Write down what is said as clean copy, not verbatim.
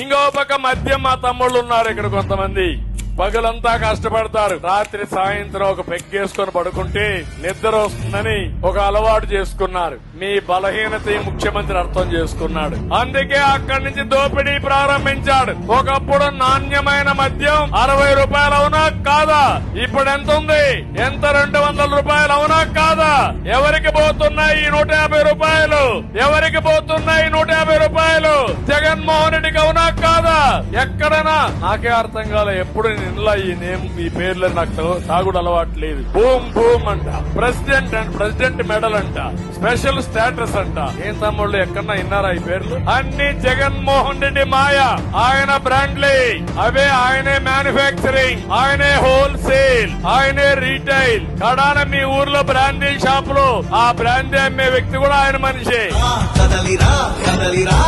ఇంకో పక్క మద్యం మా తమ్ముళ్ళు ఉన్నారు ఇక్కడ కొంతమంది. పగలంతా కష్టపడతారు, రాత్రి సాయంత్రం ఒక పెగ్గేసుకొని పడుకుంటే నిద్ర వస్తుందని ఒక అలవాటు చేసుకున్నారు. మీ బలహీనత ఈ ముఖ్యమంత్రి అర్థం చేసుకున్నాడు. అందుకే అక్కడి నుంచి దోపిడీ ప్రారంభించాడు. ఒకప్పుడు నాణ్యమైన మద్యం 60 రూపాయలు అవునా కాదా? ఇప్పుడు ఎంత ఉంది? ఎంత 200 రూపాయలు అవునా కాదా? ఎవరికి పోతున్నాయి 150 రూపాయలు? ఎవరికి పోతున్నాయి 150 రూపాయలు? జగన్మోహన్ రెడ్డికి అవునా కాదా? ఎక్కడైనా నాకే అర్థం కాలే. ఎప్పుడు నిన్న ఈ పేర్లు నాకు తాగుడు అలవాటు లేదు. భూమ్ భూమ్ అంట, ప్రెసిడెంట్ అండ్ ప్రెసిడెంట్ మెడల్ అంట, స్పెషల్ స్టేటస్ అంట. ఏం తమ్ముళ్ళు ఎక్కడన్నా విన్నారా ఈ పేర్లు? అన్ని జగన్మోహన్ రెడ్డి మాయ. ఆయన బ్రాండ్లీ అవే, ఆయనే మ్యానుఫ్యాక్చరింగ్, ఆయనే హోల్సేల్, ఆయనే రీటైల్. కడాన మీ ఊర్లో బ్రాండీ షాపులు, ఆ బ్రాండీ అమ్మే వ్యక్తి కూడా ఆయన మనిషే. కదలిరా కదలిరా